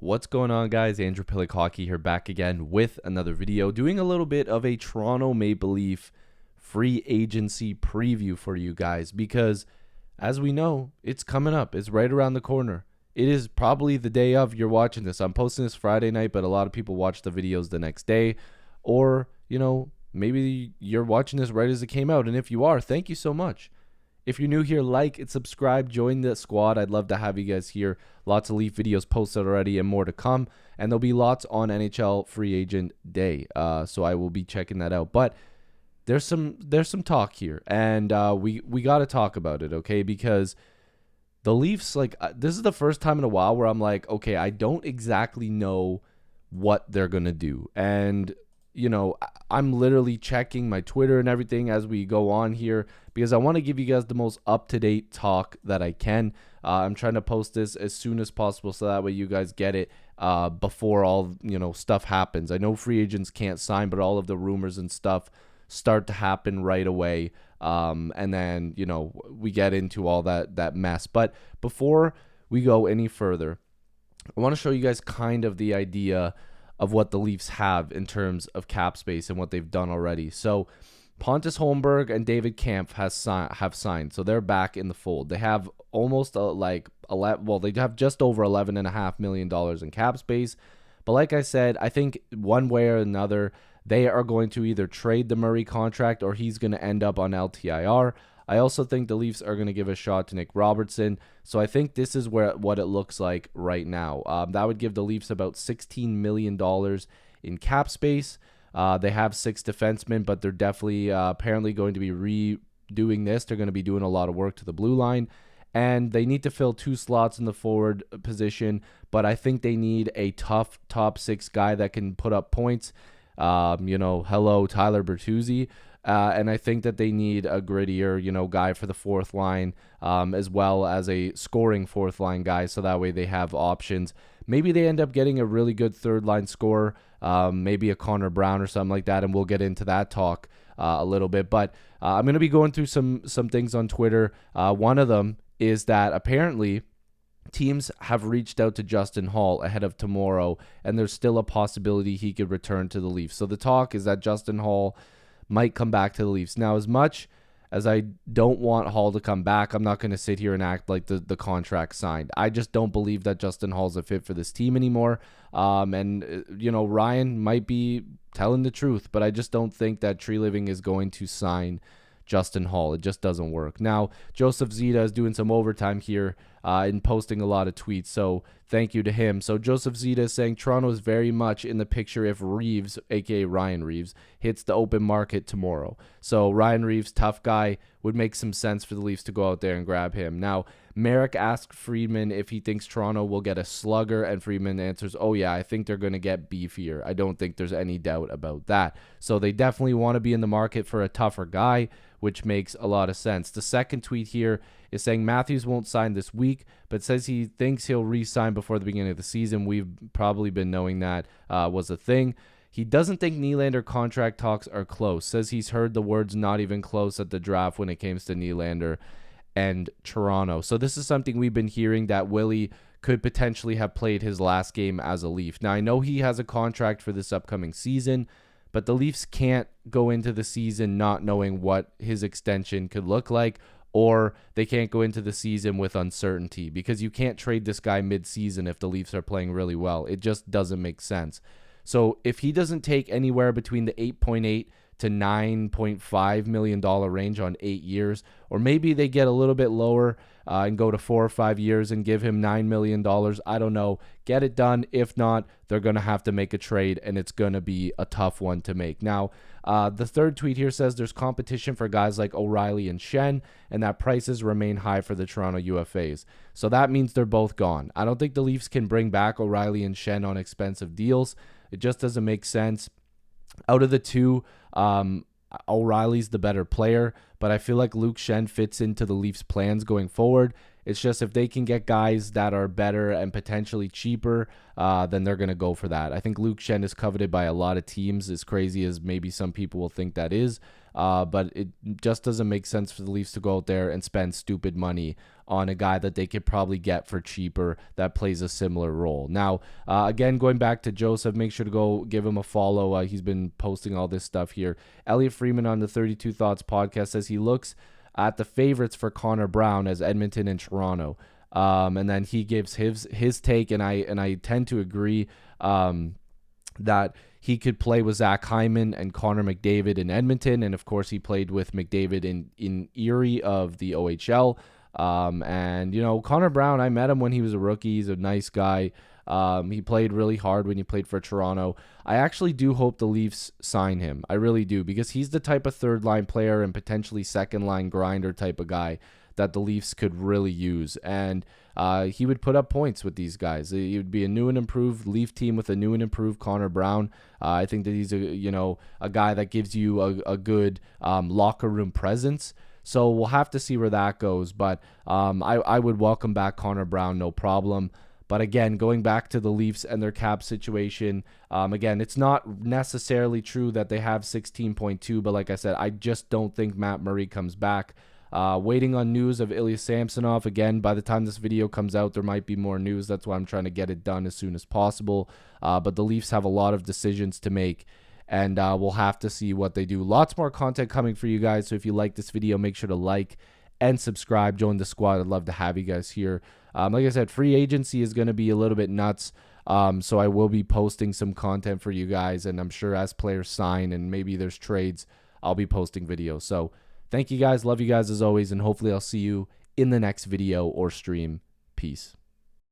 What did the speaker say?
What's going on, guys? Andrew Piluk Hockey here, back again with another video, doing a little bit of a Toronto Maple Leaf free agency preview for you guys, because as we know, it's coming up. It's right around the corner. It is probably the day of you're watching this. I'm posting this Friday night, but a lot of people watch the videos the next day, or maybe you're watching this right as it came out. And if you are, thank you so much. If you're new here, like and subscribe, join the squad. I'd love to have you guys here. Lots of Leaf videos posted already and more to come. And there'll be lots on NHL Free Agent Day. So I will be checking that out. But there's some talk here. And we got to talk about it, okay? Because the Leafs, this is the first time in a while where I'm like, okay, I don't exactly know what they're going to do. And I'm literally checking my Twitter and everything as we go on here because I want to give you guys the most up-to-date talk that I can. I'm trying to post this as soon as possible so that way you guys get it before all, stuff happens. I know free agents can't sign, but all of the rumors and stuff start to happen right away. And then, we get into all that mess. But before we go any further, I want to show you guys kind of the idea of what the Leafs have in terms of cap space and what they've done already. So Pontus Holmberg and David Kampf have signed, so they're back in the fold. They have almost they have just over $11.5 million in cap space. But like I said, I think one way or another, they are going to either trade the Murray contract or he's going to end up on LTIR. I also think the Leafs are going to give a shot to Nick Robertson. So I think this is what it looks like right now. That would give the Leafs about $16 million in cap space. They have 6 defensemen, but they're definitely apparently going to be redoing this. They're going to be doing a lot of work to the blue line. And they need to fill 2 slots in the forward position. But I think they need a tough top 6 guy that can put up points. Hello, Tyler Bertuzzi. And I think that they need a grittier, guy for the fourth line, as well as a scoring fourth line guy. So that way they have options. Maybe they end up getting a really good third line scorer, maybe a Connor Brown or something like that. And we'll get into that talk a little bit. But I'm going to be going through some things on Twitter. One of them is that apparently teams have reached out to Justin Hall ahead of tomorrow, and there's still a possibility he could return to the Leafs. So the talk is that Justin Hall might come back to the Leafs. Now, as much as I don't want Hall to come back, I'm not going to sit here and act like the contract signed. I just don't believe that Justin Hall's a fit for this team anymore. Ryan might be telling the truth, but I just don't think that Tree Living is going to sign Justin Hall. It just doesn't work. Now, Joseph Zita is doing some overtime here and posting a lot of tweets, so thank you to him. So Joseph Zita is saying Toronto is very much in the picture if Reeves, aka Ryan Reeves, hits the open market tomorrow. So Ryan Reeves, tough guy, would make some sense for the Leafs to go out there and grab him. Now, Merrick asked Friedman if he thinks Toronto will get a slugger, and Friedman answers, oh yeah, I think they're going to get beefier. I don't think there's any doubt about that. So they definitely want to be in the market for a tougher guy, which makes a lot of sense. The second tweet here is saying Matthews won't sign this week, but says he thinks he'll re-sign before the beginning of the season. We've probably been knowing that was a thing. He doesn't think Nylander contract talks are close. Says he's heard the words not even close at the draft when it comes to Nylander and Toronto. So this is something we've been hearing, that Willie could potentially have played his last game as a Leaf. Now, I know he has a contract for this upcoming season, but the Leafs can't go into the season not knowing what his extension could look like, or they can't go into the season with uncertainty, because you can't trade this guy mid-season if the Leafs are playing really well. It just doesn't make sense. So if he doesn't take anywhere between the 8.8 to $9.5 million range on 8 years, or maybe they get a little bit lower and go to 4 or 5 years and give him $9 million, I don't know. Get it done. If not, they're going to have to make a trade, and it's going to be a tough one to make. Now, the third tweet here says there's competition for guys like O'Reilly and Shen, and that prices remain high for the Toronto UFAs. So that means they're both gone. I don't think the Leafs can bring back O'Reilly and Shen on expensive deals. It just doesn't make sense. Out of the two, O'Reilly's the better player, but I feel like Luke Shen fits into the Leafs' plans going forward. It's just if they can get guys that are better and potentially cheaper, then they're going to go for that. I think Luke Shen is coveted by a lot of teams, as crazy as maybe some people will think that is. But it just doesn't make sense for the Leafs to go out there and spend stupid money on a guy that they could probably get for cheaper that plays a similar role. Now, again, going back to Joseph, make sure to go give him a follow. He's been posting all this stuff here. Elliot Freeman on the 32 Thoughts podcast says he looks at the favorites for Connor Brown as Edmonton and Toronto. And then he gives his take, and I tend to agree that he could play with Zach Hyman and Connor McDavid in Edmonton, and of course he played with McDavid in Erie of the OHL. And Connor Brown, I met him when he was a rookie. He's a nice guy. He played really hard when he played for Toronto. I actually do hope the Leafs sign him. I really do, because he's the type of third line player and potentially second line grinder type of guy that the Leafs could really use. And he would put up points with these guys. He would be a new and improved Leaf team with a new and improved Connor Brown. I think that he's a guy that gives you a good locker room presence. So we'll have to see where that goes. But I would welcome back Connor Brown, no problem. But again, going back to the Leafs and their cap situation, again, it's not necessarily true that they have 16.2. But like I said, I just don't think Matt Murray comes back. Waiting on news of Ilya Samsonov. Again, by the time this video comes out, there might be more news. That's why I'm trying to get it done as soon as possible. But the Leafs have a lot of decisions to make, and we'll have to see what they do. Lots more content coming for you guys. So if you like this video, make sure to like and subscribe. Join the squad. I'd love to have you guys here. Like I said, free agency is going to be a little bit nuts. So I will be posting some content for you guys. And I'm sure as players sign and maybe there's trades, I'll be posting videos. So thank you guys. Love you guys as always. And hopefully I'll see you in the next video or stream. Peace.